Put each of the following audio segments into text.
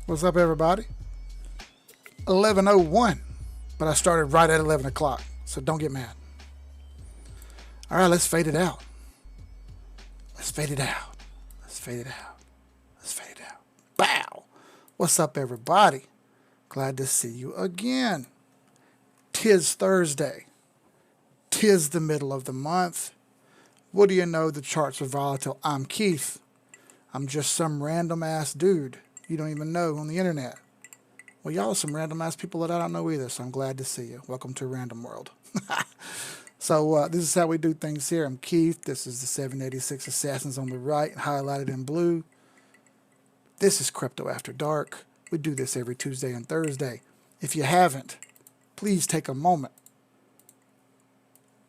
What's up, everybody? 11:01, but I started right at 11 o'clock, so don't get mad. All right, let's fade it out. Let's fade it out. Let's fade it out. Let's fade it out. Bow! What's up, everybody? Glad to see you again. 'Tis Thursday. 'Tis the middle of the month. What do you know? The charts are volatile. I'm Keith. I'm just some random ass dude you don't even know on the internet. Well, y'all are some random ass people that I don't know either, so I'm glad to see you. Welcome to Random World. So this is how we do things here. I'm Keith. This is the 786 Assassins on the right, highlighted in blue. This is Crypto After Dark. We do this every Tuesday and Thursday. If you haven't, please take a moment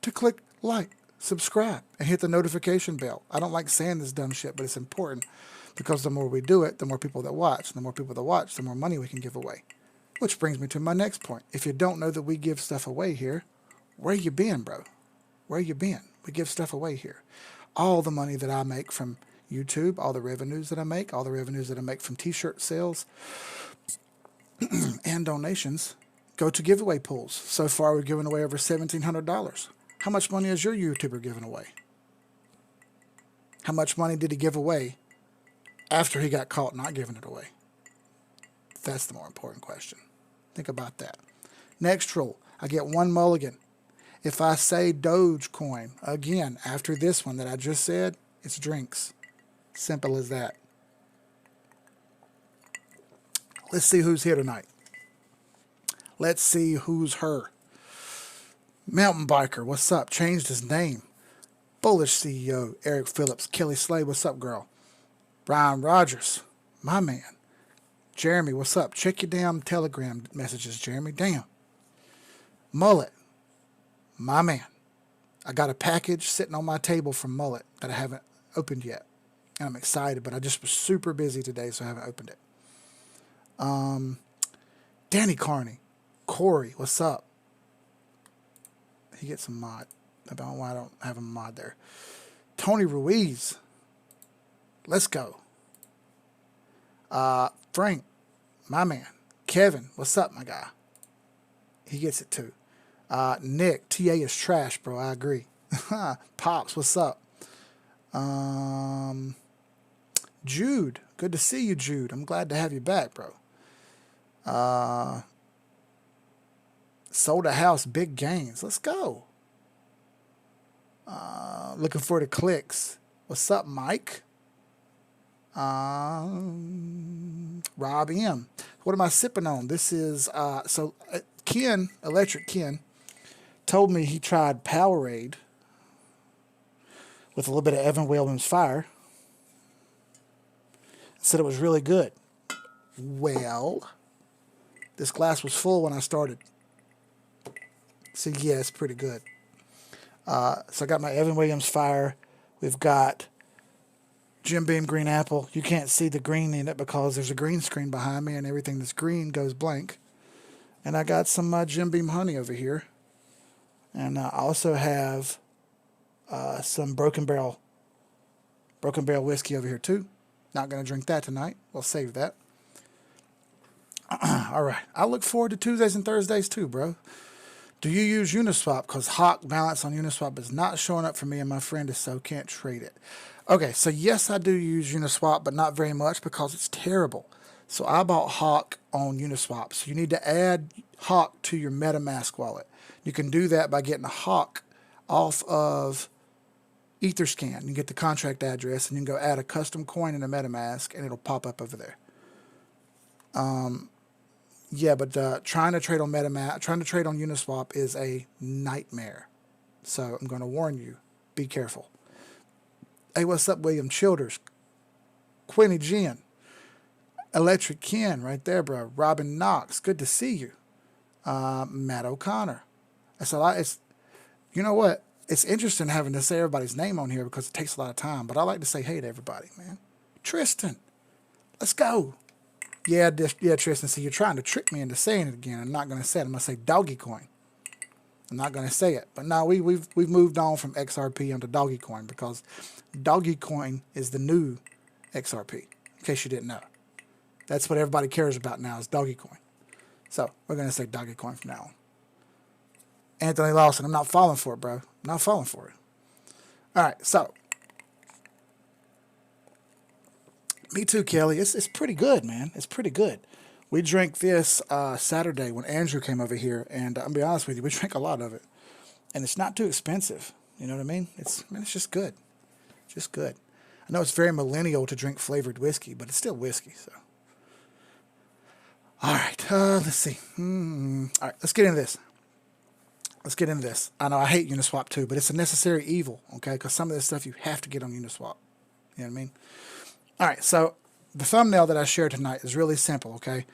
to click like, subscribe, and hit the notification bell. I don't like saying this dumb shit, but it's important because the more we do it, the more people that watch. The more people that watch, the more money we can give away. Which brings me to my next point. If you don't know that we give stuff away here, where you been, bro? Where you been? We give stuff away here. All the money that I make from YouTube, all the revenues that I make, all the revenues that I make from t-shirt sales and donations go to giveaway pools. So far, we've given away over $1,700. How much money is your YouTuber giving away? How much money did he give away after he got caught not giving it away? That's the more important question. Think about that. Next rule, I get one mulligan. If I say Dogecoin again after this one that I just said, it's drinks. Simple as that. Let's see who's here tonight. Let's see who's her. Mountain Biker, what's up? Changed his name. Bullish CEO, Eric Phillips. Kelly Slade, what's up, girl? Brian Rogers, my man. Jeremy, what's up? Check your damn Telegram messages, Jeremy. Damn. Mullet, my man. I got a package sitting on my table from Mullet that I haven't opened yet. And I'm excited, but I just was super busy today, so I haven't opened it. Danny Carney. Corey, what's up? He gets a mod. I don't know why I don't have a mod there. Tony Ruiz. Let's go. Frank, my man. Kevin, what's up, my guy? He gets it too. Nick, TA is trash, bro. I agree. Pops, what's up? Jude, good to see you, Jude. I'm glad to have you back, bro. Sold a house, big gains. Let's go. Looking for the clicks. What's up, Mike? Rob M. What am I sipping on? This is Ken, Electric Ken, told me he tried Powerade with a little bit of Evan Williams Fire. Said it was really good. Well, this glass was full when I started. So yeah, it's pretty good. So I got my Evan Williams Fire. We've got Jim Beam Green Apple. You can't see the green in it because there's a green screen behind me and everything that's green goes blank. And I got some Jim Beam Honey over here. And I also have some Broken Barrel whiskey over here too. Not going to drink that tonight. We'll save that. All right. I look forward to Tuesdays and Thursdays too, bro. Do you use Uniswap? Because Hawk balance on Uniswap is not showing up for me and my friend is so can't trade it. Okay, so yes, I do use Uniswap, but not very much because it's terrible. So I bought Hawk on Uniswap. So you need to add Hawk to your MetaMask wallet. You can do that by getting a Hawk off of Etherscan. You get the contract address and you can go add a custom coin in a MetaMask and it'll pop up over there. Yeah, but trying to trade on MetaMask, trying to trade on Uniswap is a nightmare. So I'm going to warn you, be careful. Hey, what's up, William Childers? Quinny Jen. Electric Ken, right there, bro. Robin Knox, good to see you. Matt O'Connor. That's a lot. It's, you know what? It's interesting having to say everybody's name on here because it takes a lot of time. But I like to say hey to everybody, man. Tristan, let's go. Yeah, Tristan. See, you're trying to trick me into saying it again. I'm not going to say it. I'm going to say Doggy Coin. I'm not going to say it. But now we've moved on from XRP onto Doggy Coin because Doggy Coin is the new XRP. In case you didn't know. That's what everybody cares about now is Dogecoin. So we're going to say Dogecoin from now on. Anthony Lawson, I'm not falling for it, bro. I'm not falling for it. All right, so. Me too, Kelly. It's pretty good, man. It's pretty good. We drank this Saturday when Andrew came over here, and I'll be honest with you, we drank a lot of it. And it's not too expensive. You know what I mean? It's just good. Just good. I know it's very millennial to drink flavored whiskey, but it's still whiskey, so. All right, let's see. All right, let's get into this. Let's get into this. I know I hate Uniswap too, but it's a necessary evil, okay? Because some of this stuff you have to get on Uniswap. You know what I mean? All right, so the thumbnail that I shared tonight is really simple, okay?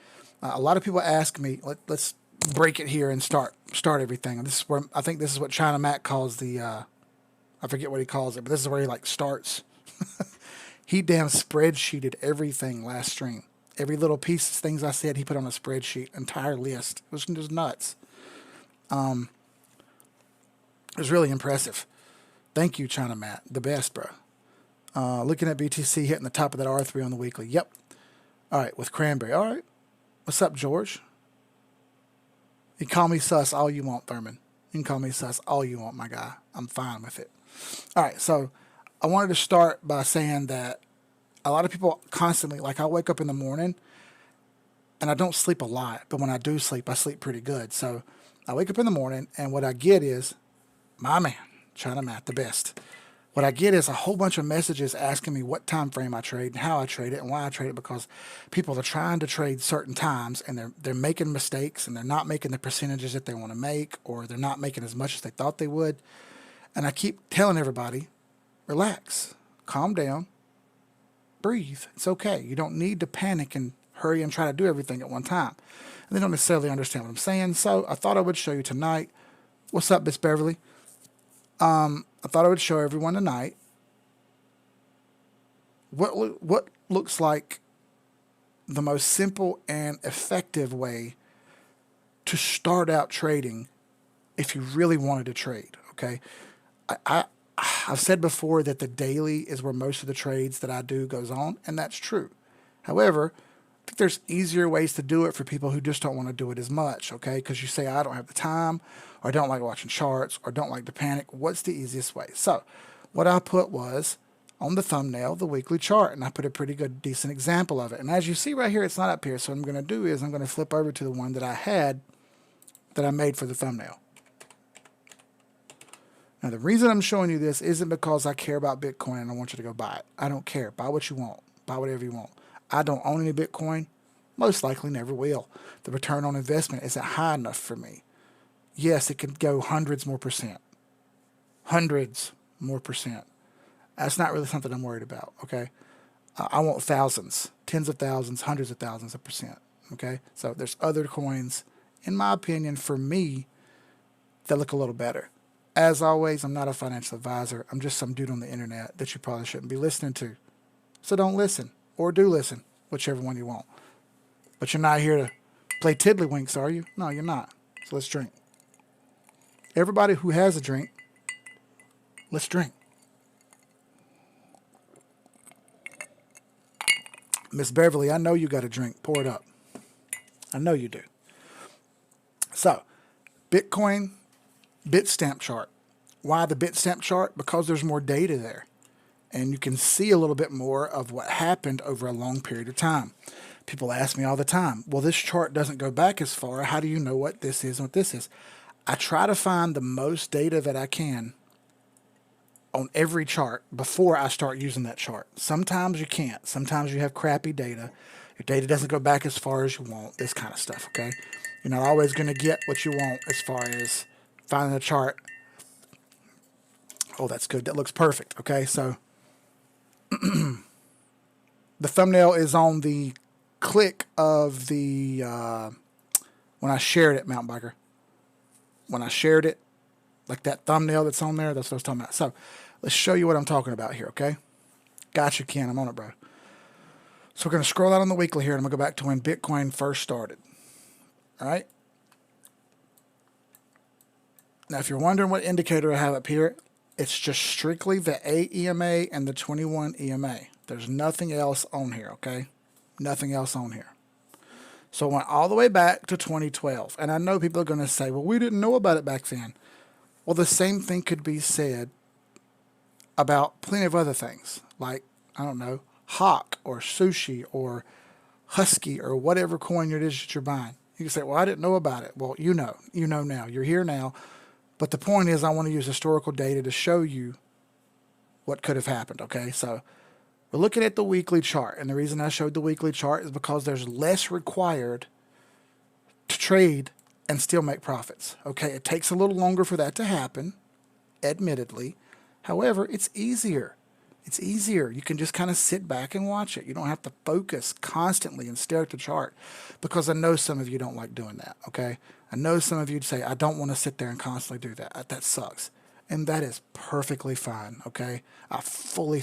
A lot of people ask me, let's break it here and start everything. This is where I think this is what China Mac calls the, I forget what he calls it, but this is where he like starts. He damn spreadsheeted everything last stream. Every little piece of things I said, he put on a spreadsheet, entire list. It was just nuts. It was really impressive. Thank you, China Matt. The best, bro. Looking at BTC hitting the top of that R3 on the weekly. Yep. All right, with Cranberry. All right. What's up, George? You can call me sus all you want, Thurman. You can call me sus all you want, my guy. I'm fine with it. All right, so I wanted to start by saying that a lot of people constantly, like I wake up in the morning and I don't sleep a lot, but when I do sleep, I sleep pretty good. So I wake up in the morning and what I get is, my man, China Matt, the best. What I get is a whole bunch of messages asking me what time frame I trade and how I trade it and why I trade it, because people are trying to trade certain times and they're making mistakes and they're not making the percentages that they want to make, or they're not making as much as they thought they would. And I keep telling everybody, relax, calm down, breathe. It's okay. You don't need to panic and hurry and try to do everything at one time. And they don't necessarily understand what I'm saying. So I thought I would show you tonight. What's up, Miss Beverly? I thought I would show everyone tonight what looks like the most simple and effective way to start out trading if you really wanted to trade, okay? I've said before that the daily is where most of the trades that I do goes on, and that's true. However, I think there's easier ways to do it for people who just don't want to do it as much, okay? Because you say, I don't have the time, or I don't like watching charts, or don't like to panic. What's the easiest way? So what I put was on the thumbnail, the weekly chart, and I put a pretty good, decent example of it. And as you see right here, it's not up here. So what I'm going to do is I'm going to flip over to the one that I had that I made for the thumbnail. Now, the reason I'm showing you this isn't because I care about Bitcoin and I want you to go buy it. I don't care. Buy what you want. Buy whatever you want. I don't own any Bitcoin. Most likely never will. The return on investment isn't high enough for me. Yes, it could go hundreds more percent. Hundreds more percent. That's not really something I'm worried about, okay? I want thousands, tens of thousands, hundreds of thousands of percent, okay? So there's other coins, in my opinion, for me, that look a little better. As always, I'm not a financial advisor. I'm just some dude on the internet that you probably shouldn't be listening to. So don't listen, or do listen, whichever one you want. But you're not here to play tiddlywinks, are you? No, you're not. So let's drink. Everybody who has a drink, let's drink. Miss Beverly, I know you got a drink. Pour it up. I know you do. So, Bitcoin Bitstamp chart. Why the Bitstamp chart? Because there's more data there. And you can see a little bit more of what happened over a long period of time. People ask me all the time, well, this chart doesn't go back as far. How do you know what this is and what this is? I try to find the most data that I can on every chart before I start using that chart. Sometimes you can't. Sometimes you have crappy data. Your data doesn't go back as far as you want. This kind of stuff, okay? You're not always going to get what you want as far as finding a chart. Oh, that's good. That looks perfect, okay? So the thumbnail is on the click of the, when I shared it, Mountain Biker. When I shared it, like that thumbnail that's on there, that's what I was talking about. So let's show you what I'm talking about here, okay? Gotcha, Ken. I'm on it, bro. So we're going to scroll out on the weekly here, and I'm going to go back to when Bitcoin first started. All right? Now, if you're wondering what indicator I have up here, it's just strictly the AEMA and the 21 EMA. There's nothing else on here, okay? Nothing else on here. So I went all the way back to 2012. And I know people are going to say, well, we didn't know about it back then. Well, the same thing could be said about plenty of other things, like, I don't know, Hawk or Sushi or Husky or whatever coin it is that you're buying. You can say, well, I didn't know about it. Well, you know now. You're here now. But the point is, I want to use historical data to show you what could have happened, okay? So we're looking at the weekly chart. And the reason I showed the weekly chart is because there's less required to trade and still make profits, okay? It takes a little longer for that to happen, admittedly. However, it's easier. It's easier. You can just kind of sit back and watch it. You don't have to focus constantly and stare at the chart, because I know some of you don't like doing that, okay? I know some of you'd say, I don't want to sit there and constantly do that. That sucks. And that is perfectly fine, okay? I fully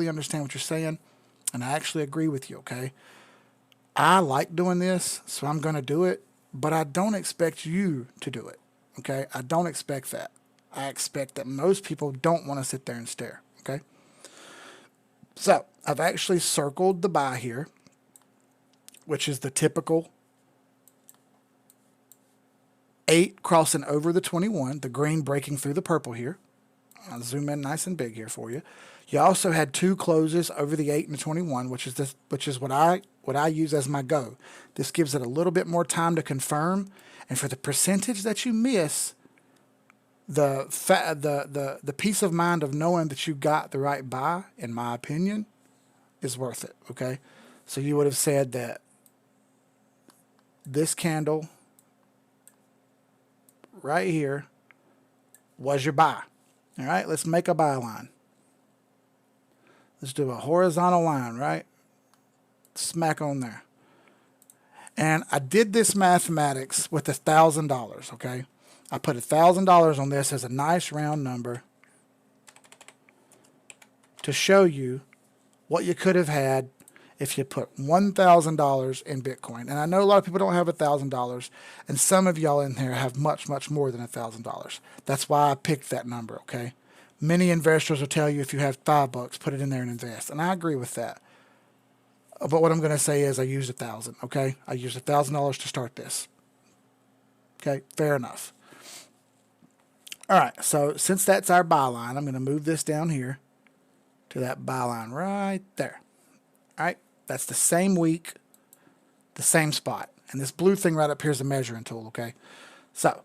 understand what you're saying, and I actually agree with you, okay? I like doing this, so I'm going to do it, but I don't expect you to do it, okay? I don't expect that. I expect that most people don't want to sit there and stare, okay? So I've actually circled the buy here, which is the typical 8 crossing over the 21, the green breaking through the purple here. I'll zoom in nice and big here for you. You also had 2 closes over the 8 and the 21, which is what I use as my go. This gives it a little bit more time to confirm, and for the percentage that you miss, the peace of mind of knowing that you got the right buy, in my opinion, is worth it, okay? So you would have said that this candle right here was your buy. All right, let's make a buy line. Let's do a horizontal line, right? Smack on there. And I did this mathematics with $1,000, okay? I put $1,000 on this as a nice round number to show you what you could have had if you put $1,000 in Bitcoin. And I know a lot of people don't have $1,000, and some of y'all in here have much more than $1,000. That's why I picked that number, okay? Many investors will tell you if you have $5, put it in there and invest. And I agree with that. But what I'm going to say is I used $1,000, okay? I used $1,000 to start this. Okay, fair enough. All right, so since that's our buy line, I'm going to move this down here to that buy line right there. All right, that's the same week, the same spot. And this blue thing right up here is a measuring tool, okay? So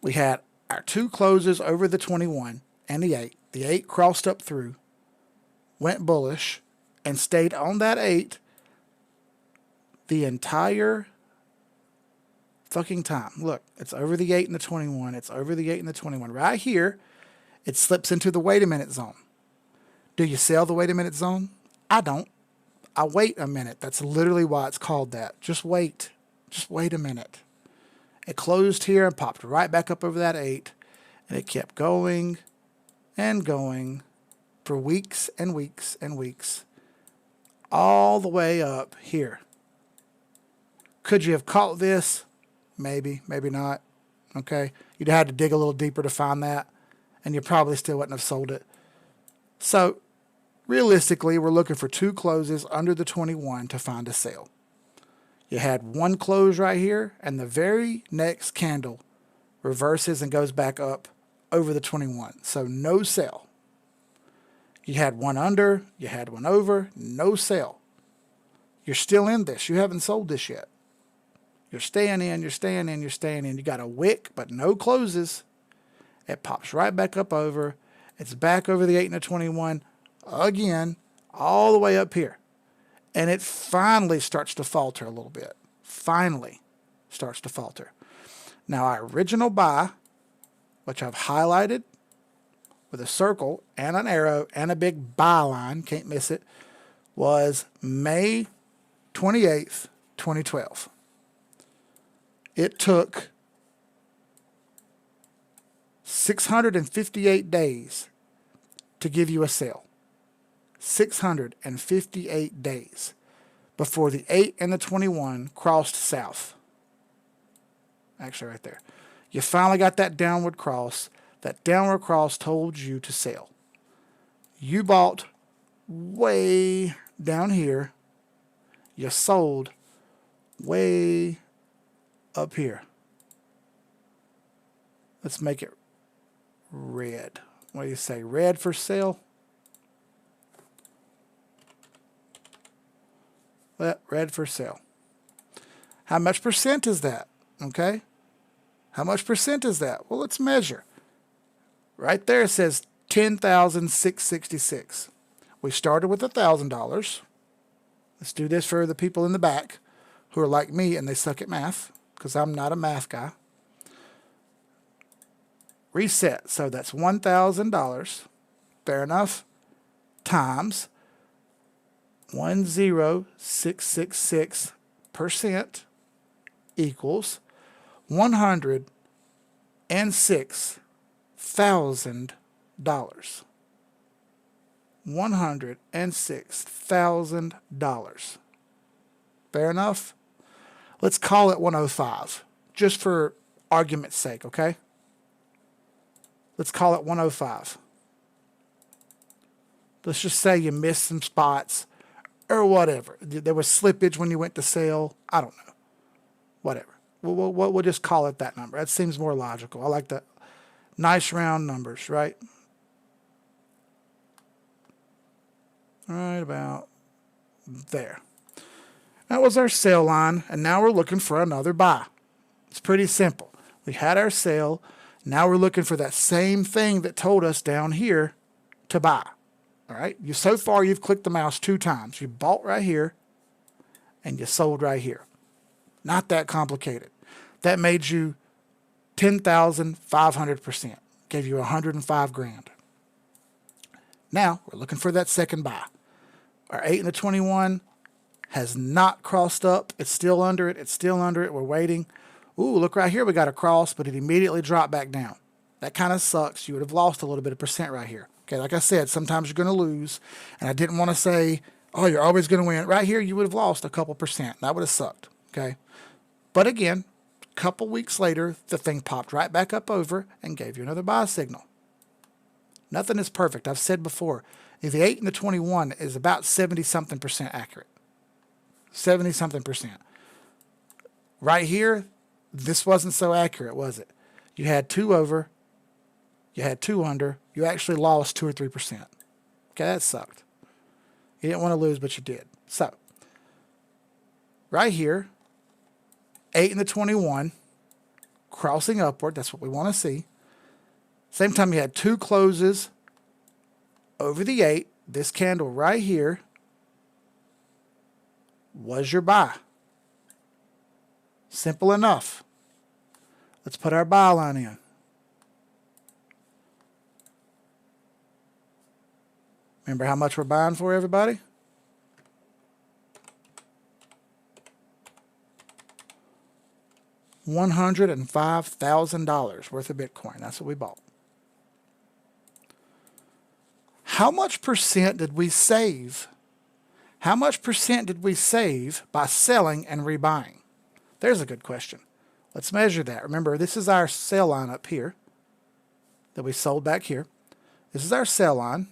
we had our 2 closes over the 21 and the 8. The 8 crossed up through, went bullish, and stayed on that 8 the entire fucking time. Look, it's over the 8 and the 21. It's over the 8 and the 21. Right here, it slips into the wait a minute zone. Do you sell the wait a minute zone? I don't. I wait a minute. That's literally why it's called that. Just wait. Just wait a minute. It closed here and popped right back up over that 8. And it kept going and going for weeks and weeks and weeks. All the way up here. Could you have caught this? Maybe, maybe not. Okay. You'd have had to dig a little deeper to find that. And you probably still wouldn't have sold it. So, realistically, we're looking for 2 closes under the 21 to find a sale. You had 1 close right here, and the very next candle reverses and goes back up over the 21. So, no sale. You had 1 under, you had 1 over, no sale. You're still in this. You haven't sold this yet. You're staying in, you're staying in, you're staying in. You got a wick, but no closes. It pops right back up over. It's back over the 8 and the 21 again, all the way up here. And it finally starts to falter a little bit. Finally starts to falter. Now, our original buy, which I've highlighted with a circle and an arrow and a big buy line, can't miss it, was May 28th, 2012. It took 658 days to give you a sale. 658 days before the 8 and the 21 crossed south. Actually, right there. You finally got that downward cross. That downward cross told you to sell. You bought way down here. You sold way up here. Let's make it red. What do you say? Red for sale? Well, red for sale. How much percent is that? Okay. How much percent is that? Well, let's measure. Right there it says 10,666. We started with $1,000. Let's do this for the people in the back who are like me and they suck at math, because I'm not a math guy. Reset. So that's $1,000. Fair enough. Times 10666% equals $106,000. $106,000. Fair enough? Let's call it 105, just for argument's sake, okay? Let's call it 105. Let's just say you missed some spots or whatever. There was slippage when you went to sell. I don't know. Whatever. We'll just call it that number. That seems more logical. I like that. Nice round numbers, right? Right about there. That was our sell line, and now we're looking for another buy. It's pretty simple. We had our sell. Now we're looking for that same thing that told us down here to buy. All right. So far, you've clicked the mouse 2 times. You bought right here, and you sold right here. Not that complicated. That made you 10,500%. Gave you 105 grand. Now we're looking for that second buy. Our 8 and the 21 has not crossed up. It's still under it. It's still under it. We're waiting. Ooh, look right here. We got a cross, but it immediately dropped back down. That kind of sucks. You would have lost a little bit of percent right here. Okay, like I said, sometimes you're going to lose. And I didn't want to say, oh, you're always going to win. Right here, you would have lost a couple percent. That would have sucked. Okay. But again, a couple weeks later, the thing popped right back up over and gave you another buy signal. Nothing is perfect. I've said before, the 8 and the 21 is about 70-something% accurate. 70-something%. Right here, this wasn't so accurate, was it? You had 2 over. You had 2 under. You actually lost 2 or 3%. Okay, that sucked. You didn't want to lose, but you did. So, right here, 8 and the 21, crossing upward. That's what we want to see. Same time, you had 2 closes over the 8. This candle right here was your buy. Simple enough. Let's put our buy line in. Remember how much we're buying for, everybody? $105,000 worth of Bitcoin. That's what we bought. How much percent did we save? How much percent did we save by selling and rebuying? There's a good question. Let's measure that. Remember, this is our sell line up here that we sold back here. This is our sell line.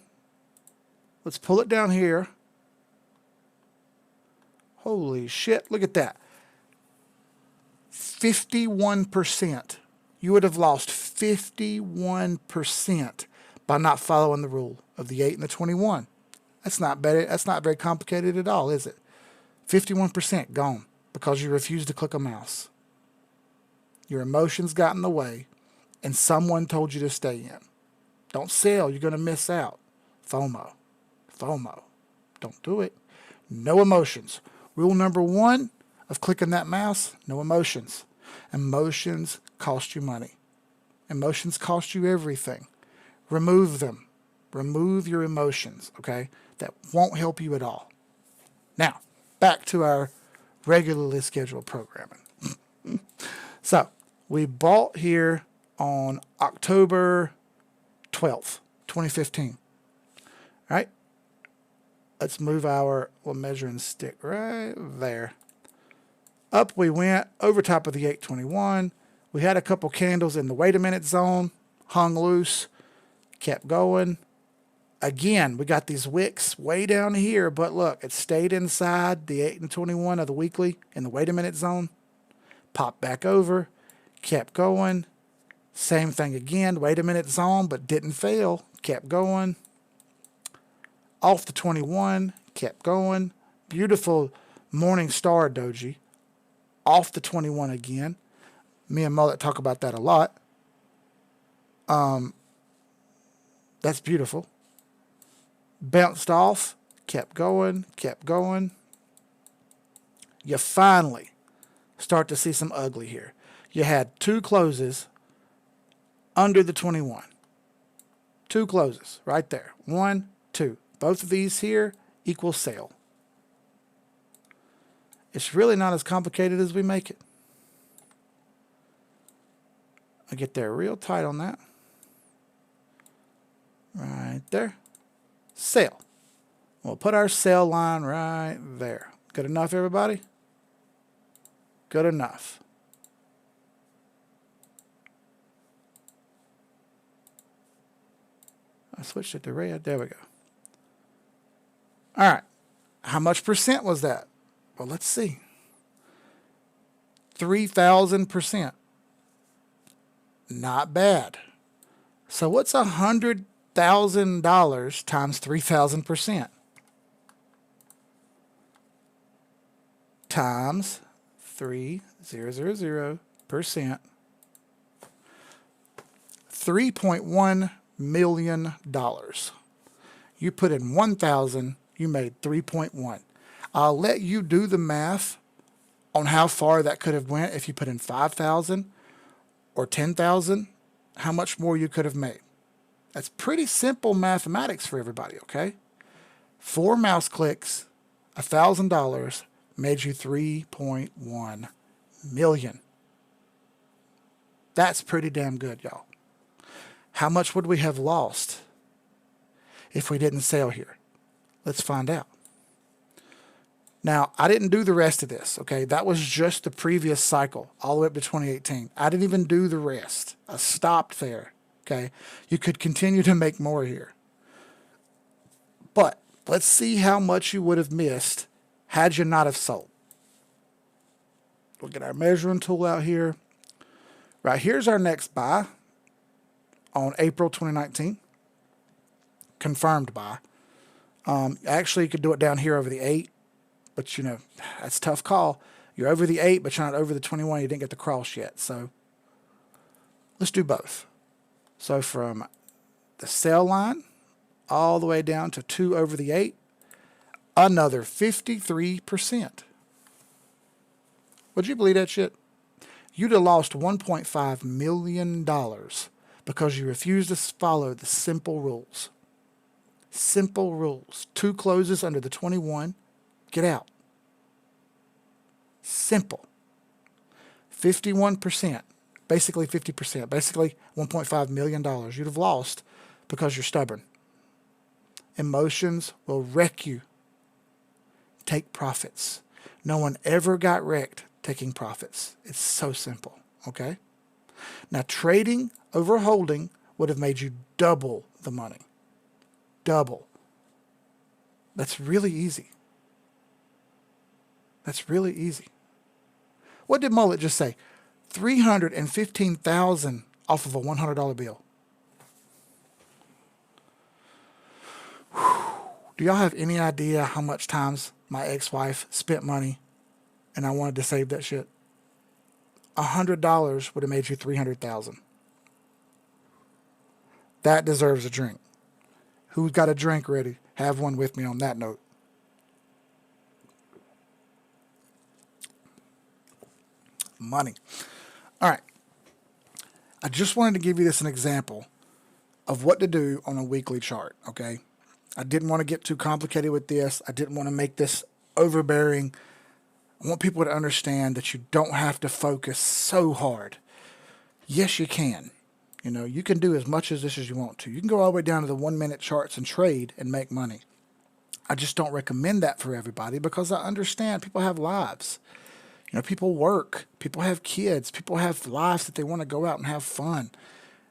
Let's pull it down here. Holy shit, look at that. 51%. You would have lost 51% by not following the rule of the 8 and the 21. That's not better. That's not very complicated at all, is it? 51% gone because you refused to click a mouse. Your emotions got in the way, and someone told you to stay in. Don't sell. You're going to miss out. FOMO. FOMO. Don't do it. No emotions. Rule number 1 of clicking that mouse, no emotions. Emotions cost you money. Emotions cost you everything. Remove them. Remove your emotions, okay? That won't help you at all. Now, back to our regularly scheduled programming. So, we bought here on October 12th, 2015. All right? Let's move our measuring stick right there. Up we went, over top of the 821. We had a couple candles in the wait a minute zone, hung loose, kept going. Again, we got these wicks way down here, but look, it stayed inside the 8 and 21 of the weekly in the wait a minute zone. Popped back over, kept going. Same thing again, wait a minute zone, but didn't fail. Kept going. Off the 21, kept going. Beautiful morning star doji. Off the 21 again. Me and Mullet talk about that a lot. That's beautiful. Bounced off, kept going, kept going. You finally start to see some ugly here. You had two closes under the 21. Two closes right there. 1, 2. Both of these here equal sale. It's really not as complicated as we make it. I get there real tight on that. Right there. Sell. We'll put our sell line right there. Good enough, everybody? Good enough. I switched it to red. There we go. All right. How much percent was that? Well, let's see. 3,000%. Not bad. So what's $100,000 times 3,000%? Times 3,000%. $3.1 million. You put in 1,000, you made 3.1. I'll let you do the math on how far that could have went if you put in 5,000 or 10,000, how much more you could have made. That's pretty simple mathematics for everybody, okay? 4 mouse clicks, $1,000 made you 3.1 million. That's pretty damn good, y'all. How much would we have lost if we didn't sell here? Let's find out. Now, I didn't do the rest of this, okay? That was just the previous cycle, all the way up to 2018. I didn't even do the rest. I stopped there, okay? You could continue to make more here. But let's see how much you would have missed had you not have sold. We'll get our measuring tool out here. Right, here's our next buy on April 2019. Confirmed buy. Actually, you could do it down here over the 8. But, you know, that's a tough call. You're over the 8, but you're not over the 21. You didn't get the cross yet. So let's do both. So from the sell line all the way down to 2 over the 8, another 53%. Would you believe that shit? You'd have lost $1.5 million because you refused to follow the simple rules. Simple rules. 2 closes under the 21. Get out. Simple. 51%. Basically 50%. Basically $1.5 million you'd have lost because you're stubborn. Emotions will wreck you. Take profits. No one ever got wrecked taking profits. It's so simple. Okay? Now, trading over holding would have made you double the money. Double. That's really easy. That's really easy. What did Mullet just say? $315,000 off of a $100 bill. Whew. Do y'all have any idea how much times my ex-wife spent money and I wanted to save that shit? $100 would have made you $300,000. That deserves a drink. Who's got a drink ready? Have one with me on that note. Money. All right. I just wanted to give you this an example of what to do on a weekly chart, okay? I didn't want to get too complicated with this. I didn't want to make this overbearing. I want people to understand that you don't have to focus so hard. Yes, you can. You know, you can do as much as this as you want to. You can go all the way down to the 1-minute charts and trade and make money. I just don't recommend that for everybody because I understand people have lives. You know, people work, people have kids, people have lives that they want to go out and have fun.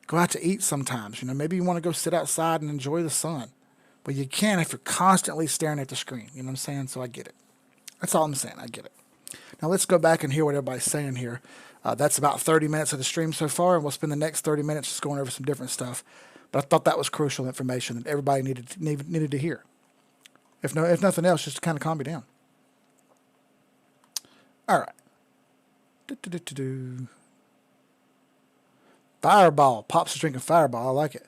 Go out to eat sometimes. You know, maybe you want to go sit outside and enjoy the sun. But you can if you're constantly staring at the screen. You know what I'm saying? So I get it. That's all I'm saying. I get it. Now let's go back and hear what everybody's saying here. That's about 30 minutes of the stream so far, and we'll spend the next 30 minutes just going over some different stuff. But I thought that was crucial information that everybody needed to hear. If nothing else, just to kind of calm me down. All right. Fireball. Pops is drinking Fireball. I like it.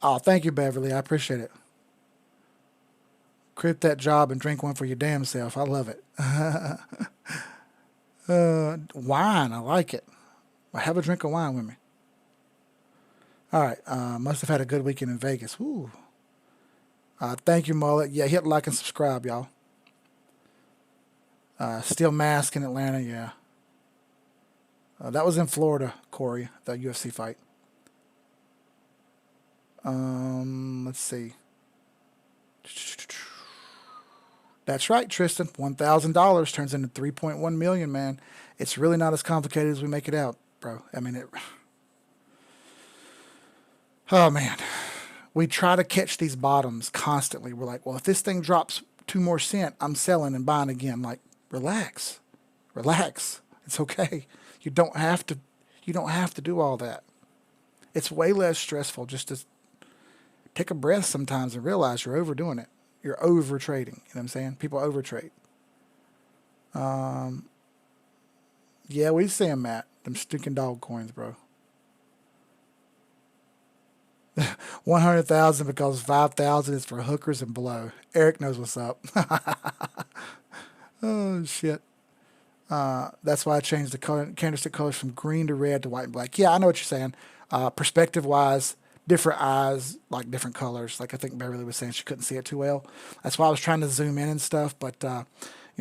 Oh, thank you, Beverly. I appreciate it. Quit that job and drink one for your damn self. I love it. Wine. I like it. Have a drink of wine with me. All right. Must have had a good weekend in Vegas. Woo. Thank you, Mullet. Yeah, hit like and subscribe, y'all. Steel mask in Atlanta. Yeah. That was in Florida, Corey, the UFC fight. Let's see. That's right, Tristan. $1,000 turns into 3.1 million, man. It's really not as complicated as we make it out, bro. I mean, oh, man. We try to catch these bottoms constantly. We're like, well, if this thing drops 2 more cents, I'm selling and buying again. Like, relax. Relax. It's okay. You don't have to do all that. It's way less stressful just to take a breath sometimes and realize you're overdoing it. You're over trading. You know what I'm saying? People over trade. Yeah, we see them, Matt. Them stinking dog coins, bro. 100,000 because 5,000 is for hookers and below. Eric knows what's up. Oh shit. That's why I changed the candlestick colors from green to red to white and black. Yeah, I know what you're saying. Perspective wise, different eyes like different colors. Like I think Beverly was saying, she couldn't see it too well. That's why I was trying to zoom in and stuff. But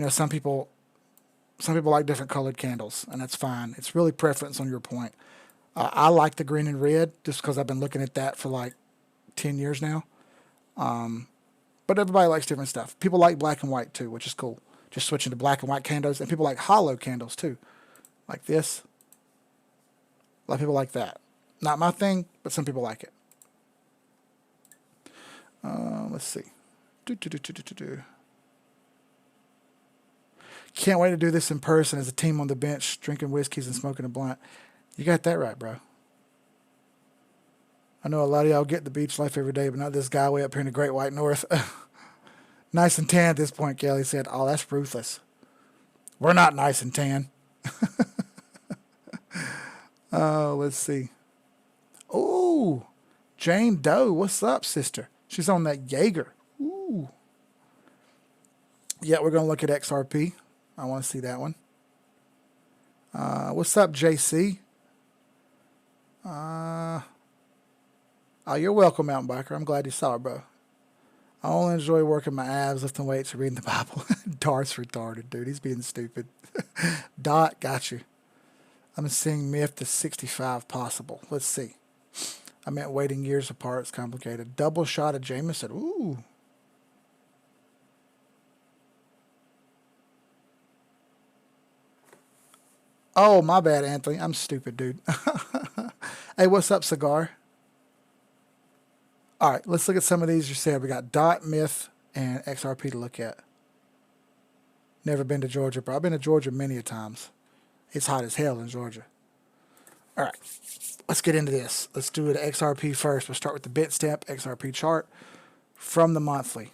some people like different colored candles, and that's fine. It's really preference on your point. I like the green and red just because I've been looking at that for like 10 years now. But everybody likes different stuff. People like black and white too, which is cool. Just switching to black and white candles, and people like hollow candles too, like this. A lot of people like that. Not my thing, but some people like it. Let's see. Can't wait to do this in person as a team on the bench, drinking whiskeys and smoking a blunt. You got that right, bro. I know a lot of y'all get the beach life every day, but not this guy way up here in the Great White North. Nice and tan at this point, Kelly said. Oh, that's ruthless. We're not nice and tan. Let's see. Oh, Jane Doe. What's up, sister? She's on that Jaeger. Ooh. Yeah, we're going to look at XRP. I want to see that one. What's up, JC? Oh, you're welcome, Mountain Biker. I'm glad you saw it, bro. I only enjoy working my abs, lifting weights, or reading the Bible. Dart's retarded, dude. He's being stupid. Dot, got you. I'm seeing myth to 65 possible. Let's see. I meant waiting years apart. It's complicated. Double shot of Jameson. Ooh. Oh, my bad, Anthony. I'm stupid, dude. Hey, what's up, Cigar? All right, let's look at some of these you said. We got Dot, Myth, and XRP to look at. Never been to Georgia, but I've been to Georgia many a times. It's hot as hell in Georgia. All right, let's get into this. Let's do it XRP first. We'll start with the Bitstep XRP chart from the monthly.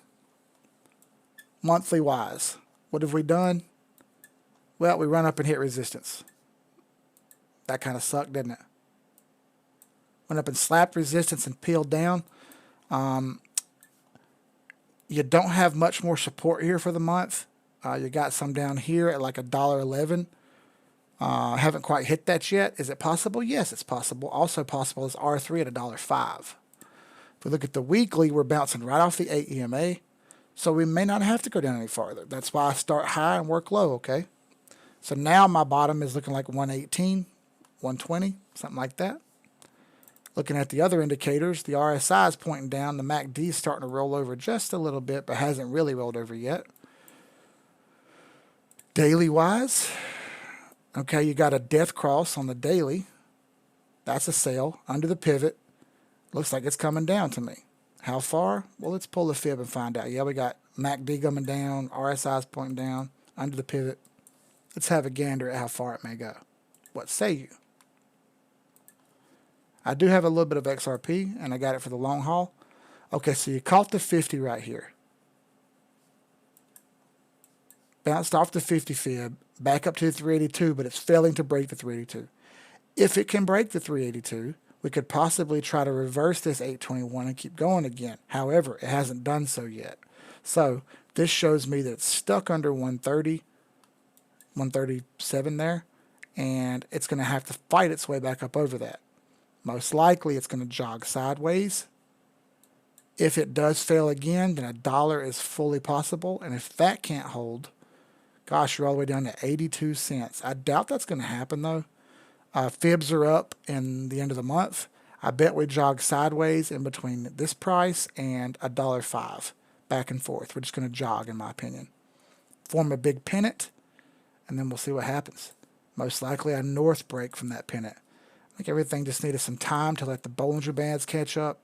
Monthly wise, what have we done? Well, we run up and hit resistance. That kind of sucked, didn't it? Went up and slapped resistance and peeled down. You don't have much more support here for the month. You got some down here at like $1.11. Haven't quite hit that yet. Is it possible? Yes, it's possible. Also possible is R3 at $1.05. If we look at the weekly, we're bouncing right off the 8 EMA. So we may not have to go down any farther. That's why I start high and work low, okay? So now my bottom is looking like 118, 120, something like that. Looking at the other indicators, the RSI is pointing down. The MACD is starting to roll over just a little bit, but hasn't really rolled over yet. Daily wise, okay, you got a death cross on the daily. That's a sell under the pivot. Looks like it's coming down to me. How far? Well, let's pull the fib and find out. Yeah, we got MACD coming down, RSI's pointing down, under the pivot. Let's have a gander at how far it may go. What say you? I do have a little bit of XRP, and I got it for the long haul. Okay, so you caught the 50 right here. Bounced off the 50 fib, back up to the 382, but it's failing to break the 382. If it can break the 382, we could possibly try to reverse this 821 and keep going again. However, it hasn't done so yet. So this shows me that it's stuck under 130, 137 there, and it's going to have to fight its way back up over that. Most likely it's going to jog sideways. If it does fail again, then $1 is fully possible, and if that can't hold, gosh, you're all the way down to 82 cents. I doubt that's going to happen though. Fibs are up in the end of the month. I bet we jog sideways in between this price and $1.05, back and forth. We're just going to jog, in my opinion. Form a big pennant, and then we'll see what happens. Most likely a north break from that pennant. I think everything just needed some time to let the Bollinger Bands catch up,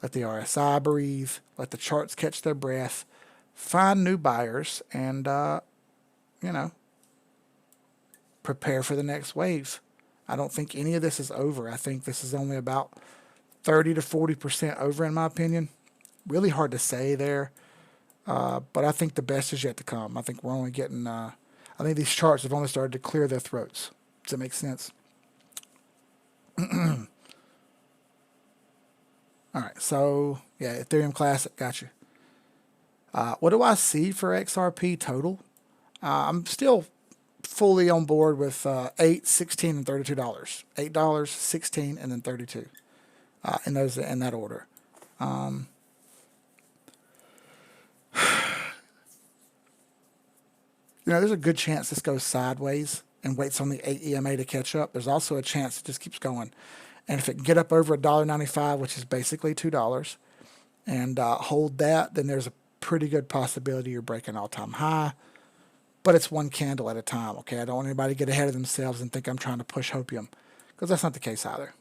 let the RSI breathe, let the charts catch their breath, find new buyers, and, prepare for the next wave. I don't think any of this is over. I think this is only about 30 to 40% over, in my opinion. Really hard to say there, but I think the best is yet to come. I think we're only getting, I think these charts have only started to clear their throats. Does that make sense? All right, so, yeah, Ethereum Classic, got you. What do I see for XRP total? I'm still fully on board with $8, $16, and $32. $8, $16, and then $32 in that order. There's a good chance this goes sideways and waits on the 8 EMA to catch up. There's also a chance it just keeps going. And if it can get up over $1.95, which is basically $2, and hold that, then there's a pretty good possibility you're breaking all-time high. But it's one candle at a time, okay? I don't want anybody to get ahead of themselves and think I'm trying to push hopium, because that's not the case either.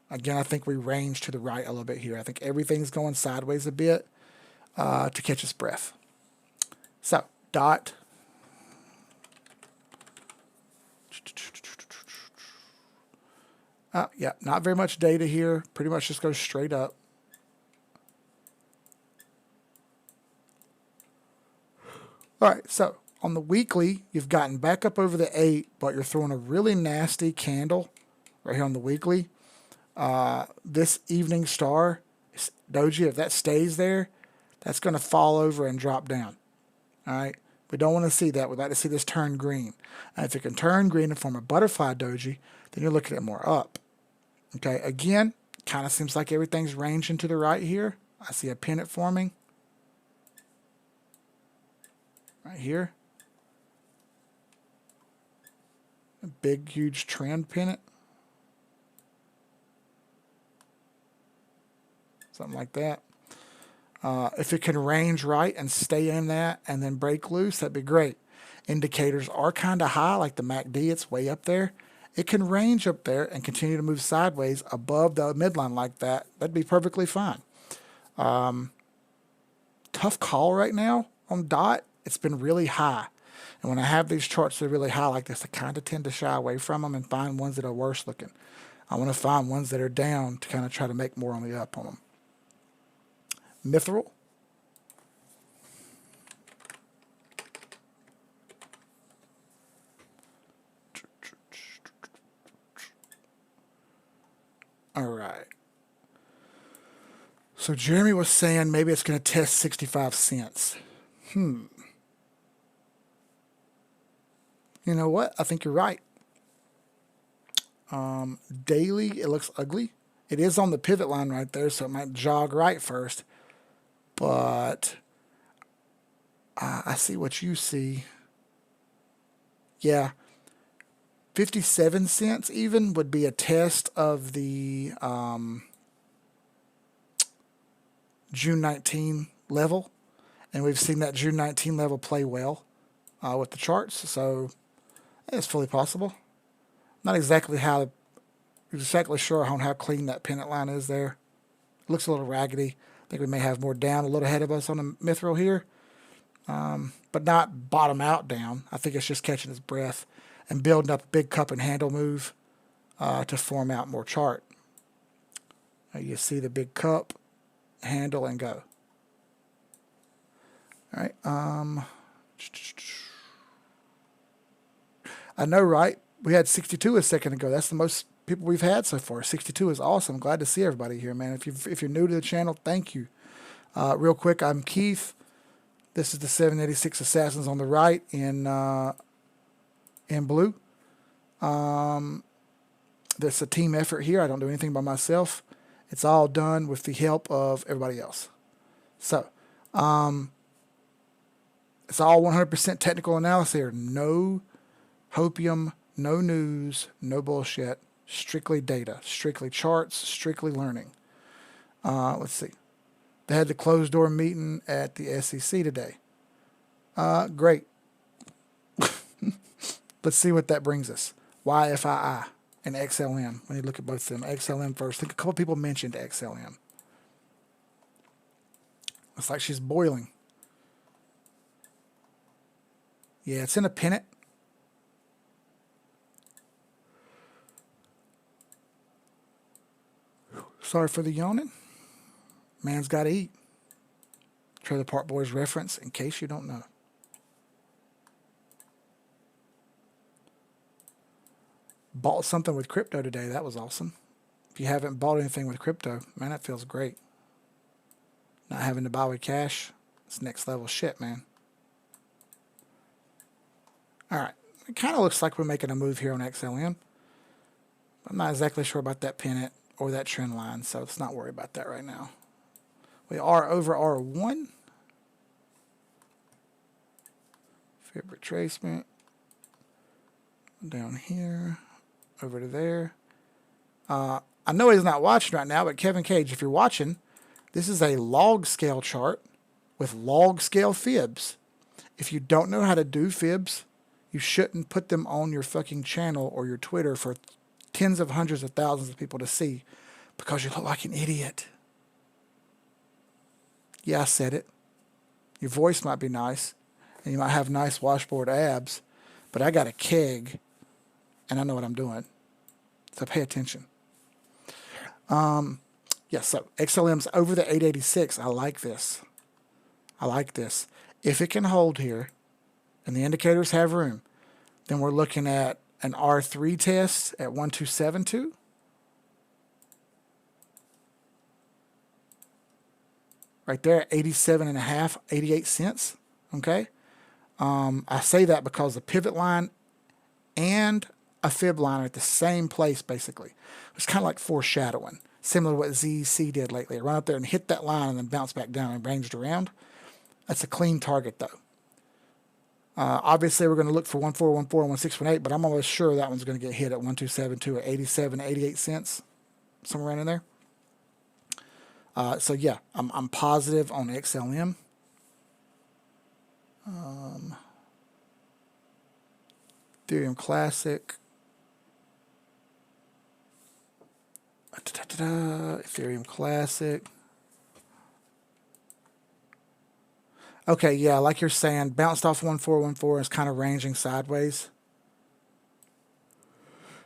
Again, I think we range to the right a little bit here. I think everything's going sideways a bit to catch its breath. So, DOT. Yeah, not very much data here. Pretty much just goes straight up. All right, so on the weekly, you've gotten back up over the 8, but you're throwing a really nasty candle right here on the weekly. This evening star, doji, if that stays there, that's going to fall over and drop down. All right, we don't want to see that. We'd like to see this turn green. And if it can turn green and form a butterfly doji, then you're looking at more up. Okay, again, kind of seems like everything's ranging to the right here. I see a pennant forming right here. A big, huge trend pennant. Something like that. If it can range right and stay in that and then break loose, that'd be great. Indicators are kind of high, like the MACD, it's way up there. It can range up there and continue to move sideways above the midline like that. That'd be perfectly fine. Tough call right now on DOT. It's been really high. And when I have these charts that are really high like this, I kind of tend to shy away from them and find ones that are worse looking. I want to find ones that are down to kind of try to make more on the up on them. Mithril. All right. So Jeremy was saying maybe it's going to test 65 cents. You know what? I think you're right. Daily, it looks ugly. It is on the pivot line right there, so it might jog right first. But I see what you see. Yeah. 57 cents even would be a test of the June 19 level. And we've seen that June 19 level play well with the charts. So it's fully possible. Not exactly how exactly sure on how clean that pennant line is there. It looks a little raggedy. I think we may have more down a little ahead of us on the mithril here, but not bottom out down. I think it's just catching its breath and building up a big cup and handle move to form out more chart. You see the big cup, handle, and go. All right. I know, right? We had 62 a second ago. That's the most people we've had so far. 62 is awesome. Glad to see everybody here, man. If you're new to the channel, thank you. Real quick, I'm Keith. This is the 786 Assassins on the right in blue. There's a team effort here. I don't do anything by myself. It's all done with the help of everybody else. So, it's all 100% technical analysis here. No hopium, no news, no bullshit. Strictly data, strictly charts, strictly learning. Let's see. They had the closed door meeting at the SEC today. Great. Let's see what that brings us. YFII and XLM. When you look at both of them, XLM first. I think a couple people mentioned XLM. Looks like she's boiling. Yeah, it's in a pennant. Sorry for the yawning. Man's got to eat. Trailer Park Boys reference in case you don't know. Bought something with crypto today. That was awesome. If you haven't bought anything with crypto, man, that feels great. Not having to buy with cash. It's next level shit, man. All right. It kind of looks like we're making a move here on XLM. I'm not exactly sure about that pennant or that trend line, so let's not worry about that right now. We are over R1. Fib retracement. Down here. Over to there. I know he's not watching right now, but Kevin Cage, if you're watching, this is a log scale chart with log scale fibs. If you don't know how to do fibs, you shouldn't put them on your fucking channel or your Twitter for tens of hundreds of thousands of people to see because you look like an idiot. Yeah, I said it. Your voice might be nice and you might have nice washboard abs, but I got a keg and I know what I'm doing. So pay attention. Yeah, so XLM's over the 886. I like this. I like this. If it can hold here and the indicators have room, then we're looking at an R3 test at 1272. Right there, 87.5, 88 cents. Okay. I say that because the pivot line and a fib line are at the same place, basically. It's kind of like foreshadowing, similar to what ZEC did lately. It run up there and hit that line and then bounce back down and ranged around. That's a clean target, though. Obviously, we're going to look for 1414 and 1618, but I'm almost sure that one's going to get hit at 1272 at 87, 88 cents, somewhere around in there. So yeah, I'm positive on XLM. Ethereum Classic. Ethereum Classic. Okay, yeah, like you're saying, bounced off 1414 and is kind of ranging sideways.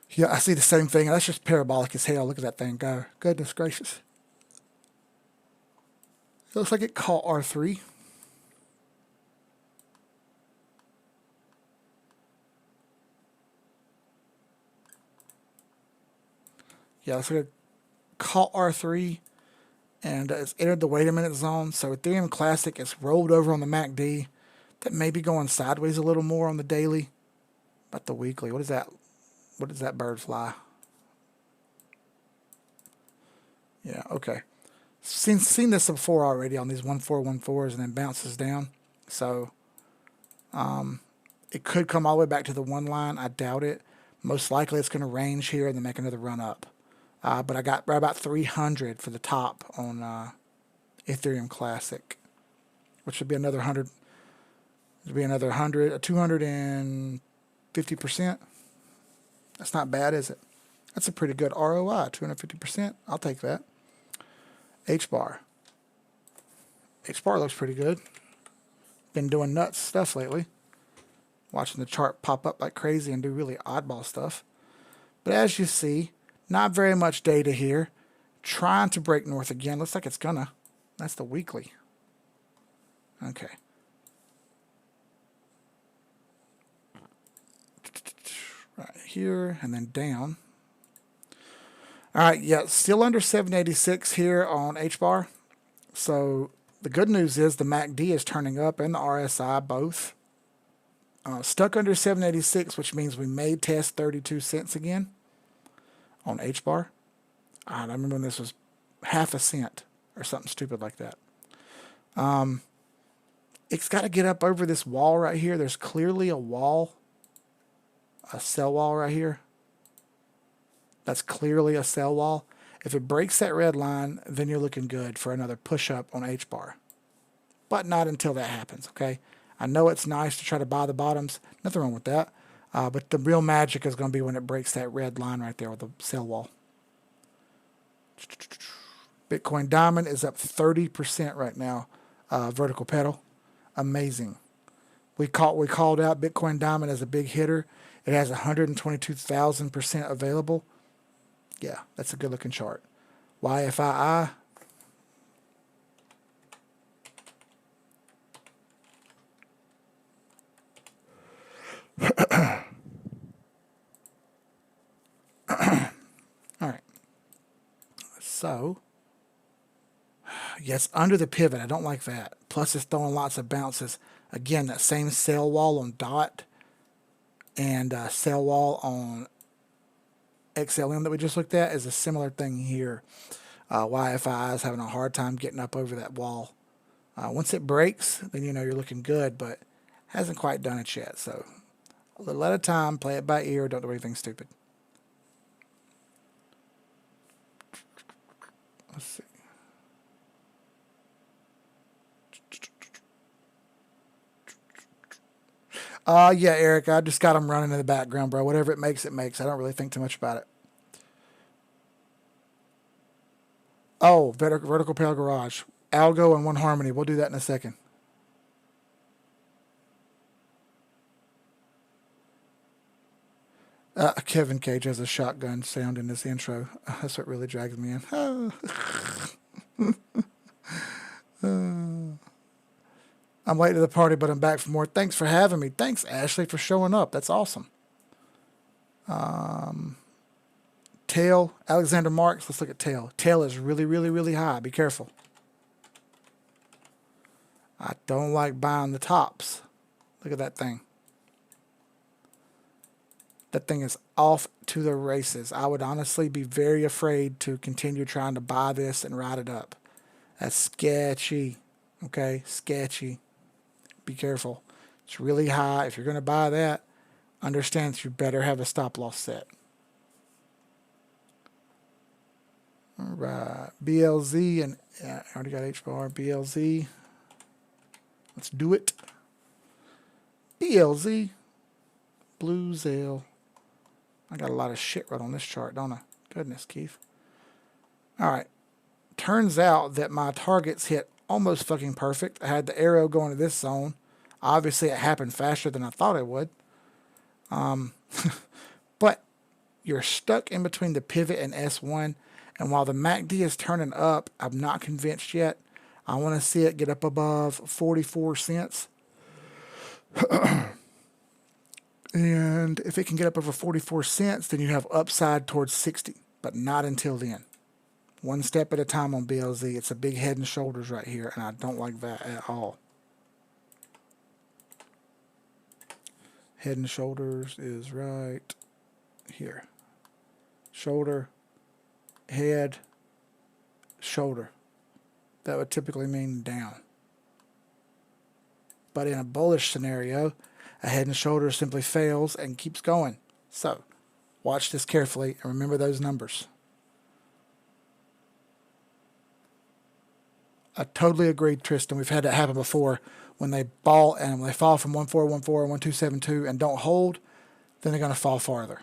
Yeah, I see the same thing. That's just parabolic as hell. Look at that thing go. Goodness gracious. It looks like it caught R3. Yeah, looks like it caught R3 and it's entered the wait a minute zone. So Ethereum Classic is rolled over on the MACD. That may be going sideways a little more on the daily. But the weekly, what is that? What does that bird fly? Yeah, okay. Seen this before already on these 1414s and then bounces down. So it could come all the way back to the one line. I doubt it. Most likely it's going to range here and then make another run up. But I got right about 300 for the top on Ethereum Classic, which would be another 100. Would be another 100, 250%. That's not bad, is it? That's a pretty good ROI, 250%. I'll take that. H-bar. H-bar looks pretty good. Been doing nuts stuff lately. Watching the chart pop up like crazy and do really oddball stuff. But as you see, not very much data here. Trying to break north again. Looks like it's gonna. That's the weekly. Okay. Right here and then down. All right, yeah, still under 786 here on H-bar. So the good news is the MACD is turning up and the RSI both. Stuck under 786, which means we may test 32 cents again on H-bar. I remember when this was half a cent or something stupid like that. It's got to get up over this wall right here. There's clearly a wall, a sell wall right here. That's clearly a sell wall. If it breaks that red line, then you're looking good for another push-up on H-bar. But not until that happens, okay? I know it's nice to try to buy the bottoms. Nothing wrong with that. But the real magic is going to be when it breaks that red line right there with the sell wall. Bitcoin Diamond is up 30% right now. Vertical pedal. Amazing. We called out Bitcoin Diamond as a big hitter. It has 122,000% available. Yeah, that's a good looking chart. YFII. All right. So, yes, under the pivot. I don't like that. Plus, it's throwing lots of bounces. Again, that same sell wall on DOT and sell wall on XLM that we just looked at is a similar thing here. YFI is having a hard time getting up over that wall. Once it breaks, then you know you're looking good, but hasn't quite done it yet. So a little at a time, play it by ear, don't do anything stupid. Let's see. Yeah, Eric, I just got them running in the background, bro. Whatever it makes, it makes. I don't really think too much about it. Oh, vertical pale garage. Algo and One Harmony. We'll do that in a second. Kevin Cage has a shotgun sound in this intro. That's what really drags me in. I'm late to the party, but I'm back for more. Thanks for having me. Thanks, Ashley, for showing up. That's awesome. Tail, Alexander Marks. Let's look at tail. Tail is really, really, really high. Be careful. I don't like buying the tops. Look at that thing. That thing is off to the races. I would honestly be very afraid to continue trying to buy this and ride it up. That's sketchy. Okay, sketchy. Be careful. It's really high. If you're going to buy that, understand that you better have a stop loss set. All right, BLZ and I already got H-bar. BLZ. Let's do it. BLZ. Blue Zale. I got a lot of shit right on this chart, don't I? Goodness, Keith. All right. Turns out that my targets hit almost fucking perfect. I had the arrow going to this zone. Obviously, it happened faster than I thought it would. But you're stuck in between the pivot and S1. And while the MACD is turning up, I'm not convinced yet. I want to see it get up above 44 cents. And if it can get up over 44 cents, then you have upside towards 60, but not until then. One step at a time on BLZ. It's a big head and shoulders right here, and I don't like that at all. Head and shoulders is right here. Shoulder, head, shoulder. That would typically mean down. But in a bullish scenario, a head and shoulders simply fails and keeps going. So, watch this carefully and remember those numbers. I totally agree, Tristan. We've had that happen before. When they fall and when they fall from 1414 and 1272 and don't hold, then they're going to fall farther.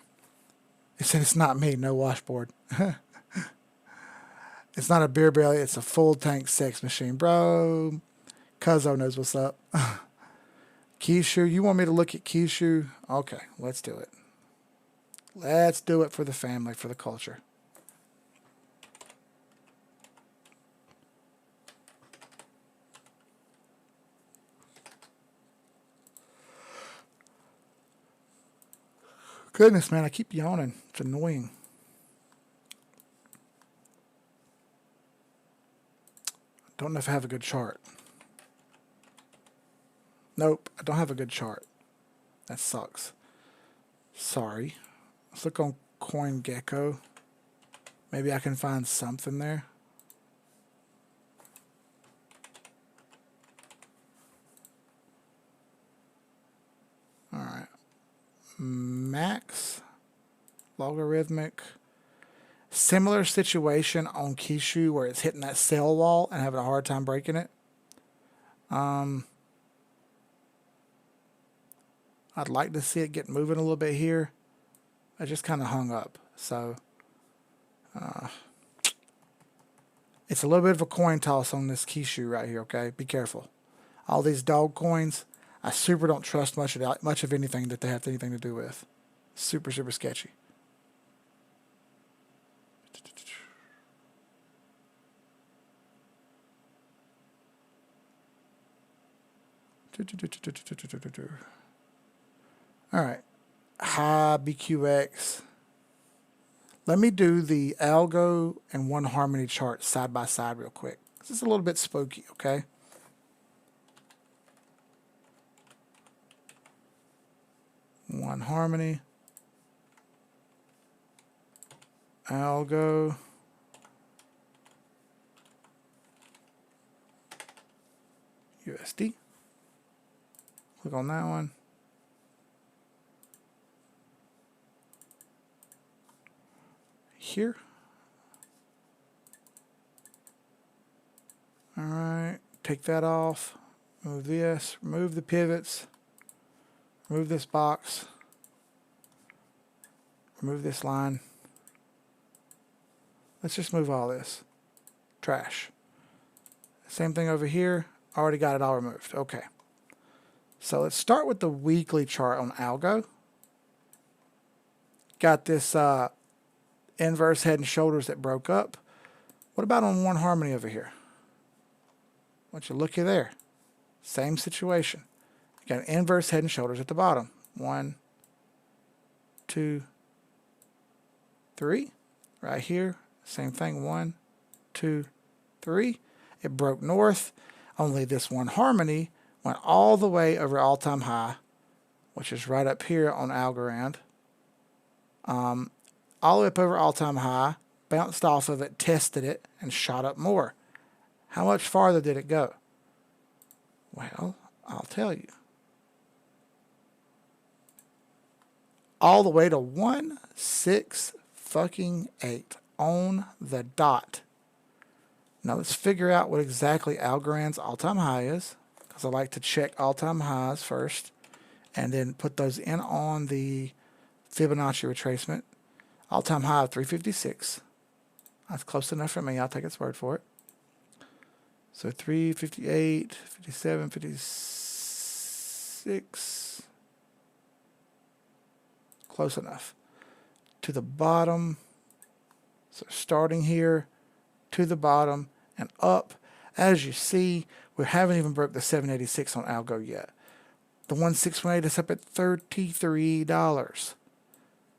He said, it's not me, no washboard. It's not a beer belly, it's a full tank sex machine. Bro, Cuzzo knows what's up. Kishu, you want me to look at Kishu? Okay, let's do it. Let's do it for the family, for the culture. Goodness, man, I keep yawning. It's annoying. Don't know if I have a good chart. Nope, I don't have a good chart. That sucks. Sorry. Let's look on CoinGecko. Maybe I can find something there. Alright. Max. Logarithmic. Similar situation on Kishu where it's hitting that sell wall and having a hard time breaking it. I'd like to see it get moving a little bit here. I just kind of hung up. So it's a little bit of a coin toss on this Kishu right here, okay? Be careful. All these dog coins, I super don't trust much of anything that they have anything to do with. Super, super sketchy. All right. Hi, BQX. Let me do the algo and one harmony chart side by side real quick. This is a little bit spooky, okay? One harmony. Algo. USD. Click on that one. Here. All right, take that off. Move this. Remove the pivots. Remove this box. Remove this line. Let's just move all this. Trash. Same thing over here. Already got it all removed. Okay. So let's start with the weekly chart on Algo. Got this inverse head and shoulders that broke up. What about on one harmony over here? Why don't you looky there? Same situation. You got an inverse head and shoulders at the bottom. 1, 2, 3. Right here. Same thing. 1, 2, 3. It broke north. Only this one harmony went all the way over all-time high, which is right up here on Algorand. All the way up over all-time high, bounced off of it, tested it, and shot up more. How much farther did it go? Well, I'll tell you. All the way to 168 on the dot. Now let's figure out what exactly Algorand's all-time high is, because I like to check all-time highs first, and then put those in on the Fibonacci retracement. All-time high of 356. That's close enough for me. I'll take its word for it. So 358, 57, 56. Close enough. To the bottom. So starting here to the bottom and up. As you see, we haven't even broke the 786 on Algo yet. The 1618 is up at $33.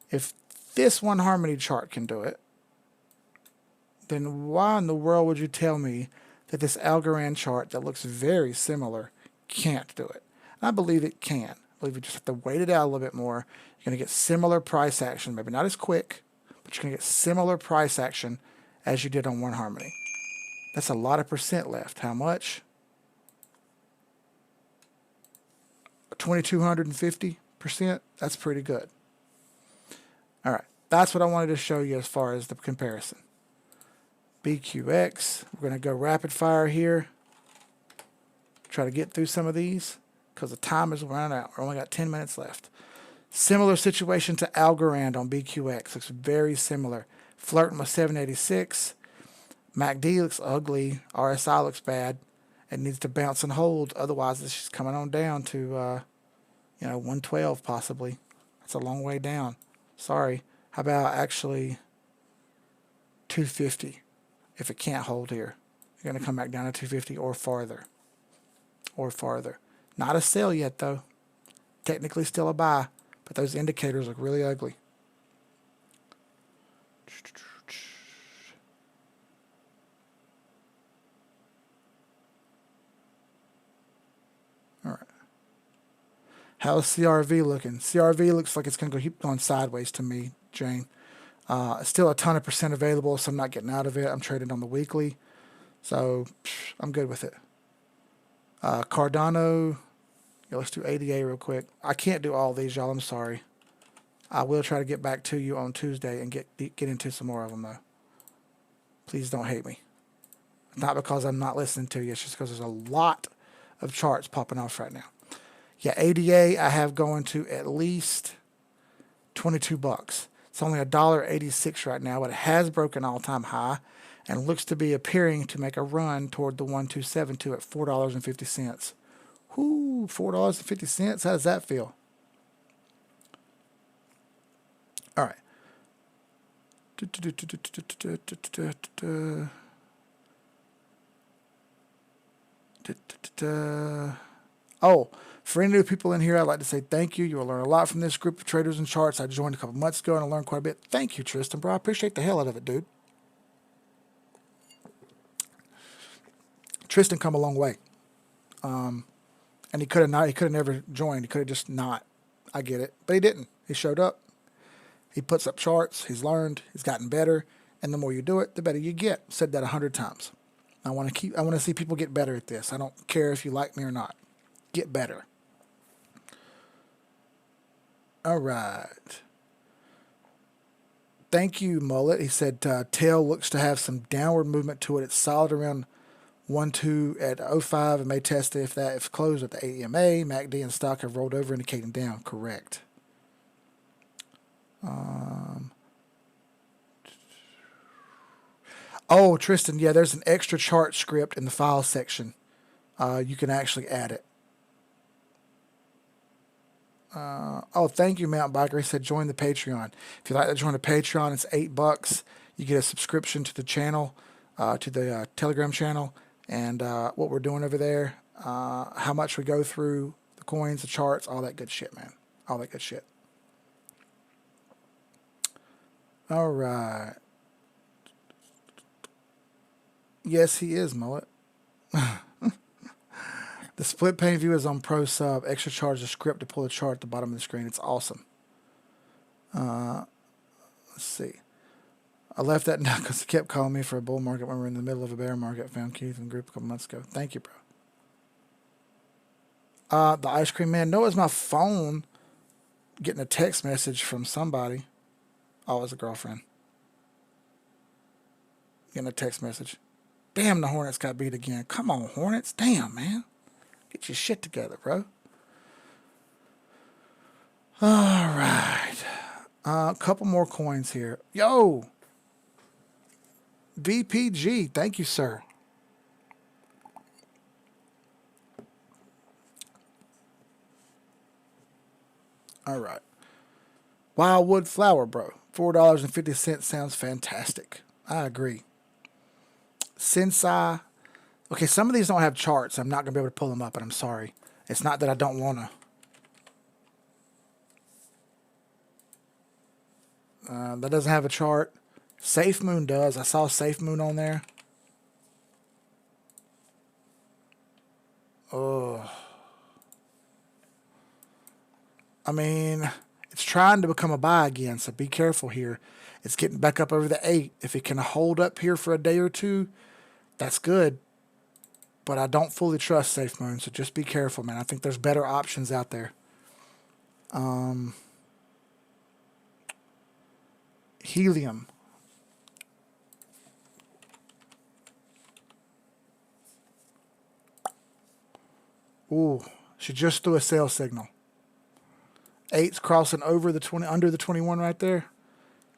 If this one harmony chart can do it, then why in the world would you tell me that this Algorand chart that looks very similar can't do it? And I believe it can. I believe you just have to wait it out a little bit more. You're going to get similar price action, maybe not as quick, but you're going to get similar price action as you did on one harmony. That's a lot of percent left. How much? 2,250%. That's pretty good. All right. That's what I wanted to show you as far as the comparison. BQX. We're going to go rapid fire here. Try to get through some of these because the time is running out. We only got 10 minutes left. Similar situation to Algorand on BQX. Looks very similar. Flirting with 786. MACD looks ugly. RSI looks bad. It needs to bounce and hold. Otherwise, it's just coming on down to, 112 possibly. That's a long way down. Sorry. How about actually 250? If it can't hold here, you're going to come back down to 250 or farther. Or farther. Not a sell yet, though. Technically still a buy, but those indicators look really ugly. All right. How's CRV looking? CRV looks like it's going to keep going sideways to me, Jane. Still a ton of percent available, so I'm not getting out of it. I'm trading on the weekly, so I'm good with it. Cardano, yeah, let's do ADA real quick. I can't do all these, y'all. I'm sorry. I will try to get back to you on Tuesday and get into some more of them, though. Please don't hate me. Not because I'm not listening to you. It's just because there's a lot of charts popping off right now. Yeah, ADA I have going to at least $22. It's only $1.86 right now, but it has broken all-time high and looks to be appearing to make a run toward the 1272 at $4.50. Whoo, $4.50. How does that feel? All right. Oh, for any new people in here, I'd like to say thank you. You will learn a lot from this group of traders and charts. I joined a couple months ago and I learned quite a bit. Thank you, Tristan, bro. I appreciate the hell out of it, dude. Tristan come a long way. And he could have never joined. He could have just not. I get it. But he didn't. He showed up. He puts up charts. He's learned. He's gotten better. And the more you do it, the better you get. I've said that 100 times. I want to see people get better at this. I don't care if you like me or not. Get better. All right. Thank you, Mullet. He said tail looks to have some downward movement to it. It's solid around 1-2 at 05 and may test it if closed at the AMA. MACD and stock have rolled over, indicating down. Correct. Oh, Tristan, yeah, there's an extra chart script in the file section. You can actually add it. Oh, thank you, Mountain Biker. He said join the Patreon. If you'd like to join the Patreon, it's $8. You get a subscription to the channel, to the Telegram channel, and what we're doing over there, how much we go through, the coins, the charts, all that good shit, man. All that good shit. All right. Yes, he is, Mullet. The split pane view is on Pro Sub. Extra charge the script to pull the chart at the bottom of the screen. It's awesome. Let's see. I left that now because he kept calling me for a bull market when we were in the middle of a bear market. Found Keith in the group a couple months ago. Thank you, bro. The ice cream man. No, it's my phone getting a text message from somebody. Oh, it was a girlfriend. Getting a text message. Damn, the Hornets got beat again. Come on, Hornets. Damn, man. Get your shit together, bro. All right. A couple more coins here. Yo. VPG. Thank you, sir. All right. Wildwood flower, bro. $4.50 sounds fantastic. I agree. Sensei. Okay, some of these don't have charts. I'm not going to be able to pull them up, and I'm sorry. It's not that I don't want to. That doesn't have a chart. Safe Moon does. I saw Safe Moon on there. Oh. I mean, it's trying to become a buy again, so be careful here. It's getting back up over the 8. If it can hold up here for a day or two, that's good. But I don't fully trust Safe Moon, so just be careful, man. I think there's better options out there. Helium. Ooh, she just threw a sell signal. Eight's crossing over the 20, under the 21 right there.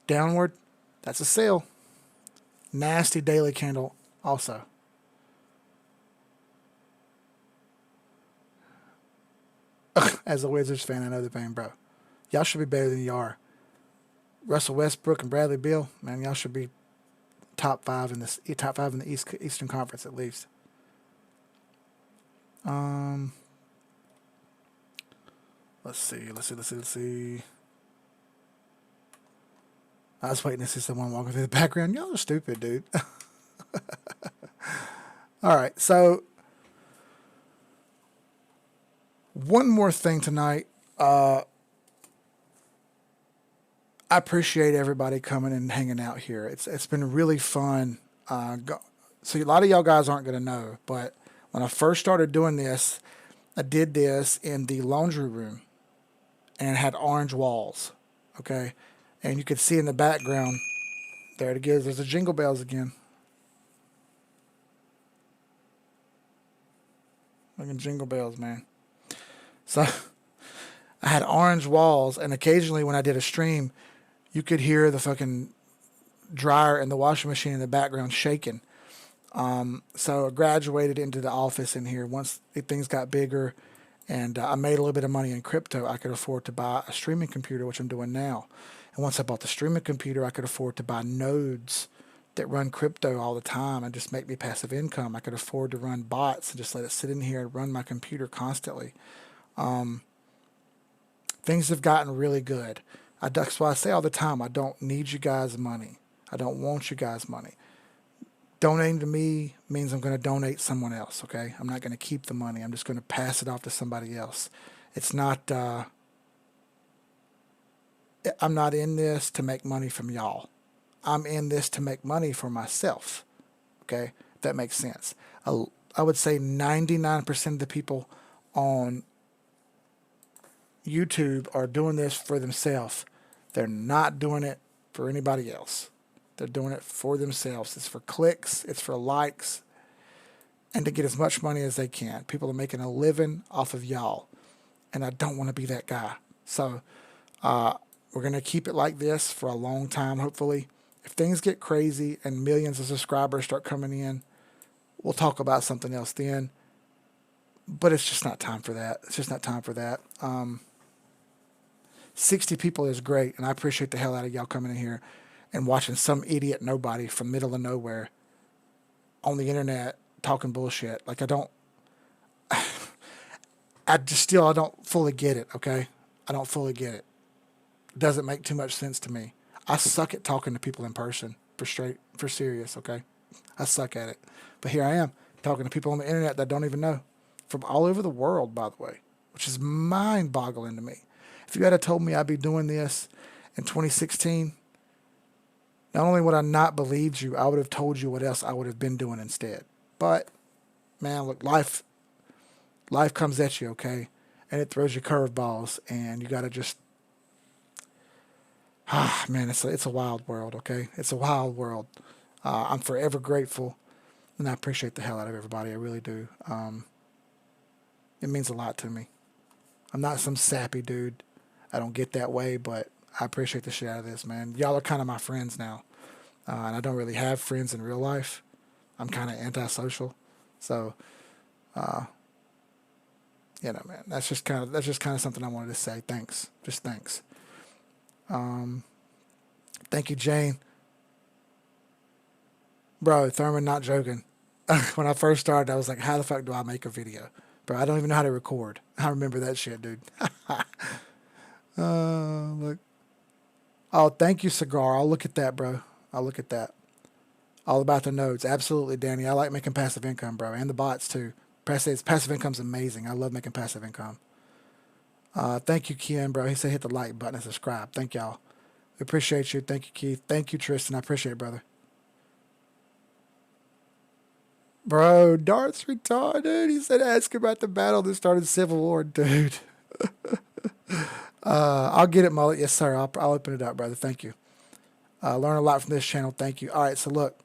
Downward. That's a sell. Nasty daily candle also. As a Wizards fan, I know the pain, bro. Y'all should be better than you are. Russell Westbrook and Bradley Beal, man, y'all should be top five in the Eastern Conference at least. Let's see. I was waiting to see someone walking through the background. Y'all are stupid, dude. All right, so one more thing tonight. I appreciate everybody coming and hanging out here. It's been really fun. So a lot of y'all guys aren't going to know, but when I first started doing this, I did this in the laundry room and it had orange walls. Okay. And you could see in the background, there it is. There's the jingle bells again. Fucking jingle bells, man. So I had orange walls, and occasionally when I did a stream, you could hear the fucking dryer and the washing machine in the background shaking. So I graduated into the office in here. Once things got bigger and I made a little bit of money in crypto, I could afford to buy a streaming computer, which I'm doing now. And once I bought the streaming computer, I could afford to buy nodes that run crypto all the time and just make me passive income. I could afford to run bots and just let it sit in here and run my computer constantly. Things have gotten really good. That's why I say all the time, I don't need you guys' money. I don't want you guys' money. Donating to me means I'm going to donate someone else, okay? I'm not going to keep the money. I'm just going to pass it off to somebody else. It's not, I'm not in this to make money from y'all. I'm in this to make money for myself, okay? If that makes sense. I would say 99% of the people on YouTube are doing this for themselves. They're not doing it for anybody else. They're doing it for themselves. It's for clicks. It's for likes. And to get as much money as they can. People are making a living off of y'all. And I don't want to be that guy. So we're going to keep it like this for a long time, hopefully. If things get crazy and millions of subscribers start coming in, we'll talk about something else then. But it's just not time for that. It's just not time for that. 60 people is great. And I appreciate the hell out of y'all coming in here and watching some idiot nobody from middle of nowhere on the internet talking bullshit. Like I don't fully get it, okay? I don't fully get it. It doesn't make too much sense to me. I suck at talking to people in person, for serious, okay? I suck at it. But here I am, talking to people on the internet that I don't even know. From all over the world, by the way, which is mind-boggling to me. If you had told me I'd be doing this in 2016, not only would I not believed you, I would have told you what else I would have been doing instead. But, man, look, life comes at you, okay? And it throws you curveballs, and you got to just, man, it's a wild world, okay? It's a wild world. I'm forever grateful, and I appreciate the hell out of everybody. I really do. It means a lot to me. I'm not some sappy dude. I don't get that way, but I appreciate the shit out of this, man. Y'all are kind of my friends now. And I don't really have friends in real life. I'm kind of antisocial. So, man, that's just kind of something I wanted to say. Thanks. Just thanks. Thank you, Jane. Bro, Thurman, not joking. When I first started, I was like, how the fuck do I make a video? Bro, I don't even know how to record. I remember that shit, dude. Look. Oh, thank you, Cigar. I'll look at that, bro. I'll look at that. All about the nodes. Absolutely, Danny. I like making passive income, bro. And the bots, too. Passive income's amazing. I love making passive income. Thank you, Ken, bro. He said hit the like button and subscribe. Thank y'all. We appreciate you. Thank you, Keith. Thank you, Tristan. I appreciate it, brother. Bro, Dart's retarded. He said ask about the battle that started Civil War, dude. I'll get it, Mullet. Yes, sir. I'll open it up, brother. Thank you. Learn a lot from this channel. Thank you. All right, so look.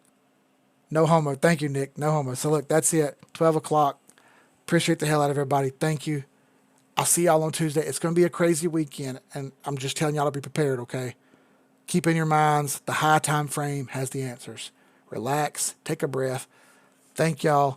No homo. Thank you, Nick. No homo. So look, that's it. 12 o'clock. Appreciate the hell out of everybody. Thank you. I'll see y'all on Tuesday. It's going to be a crazy weekend, and I'm just telling y'all to be prepared, okay? Keep in your minds, the high time frame has the answers. Relax, take a breath. Thank y'all.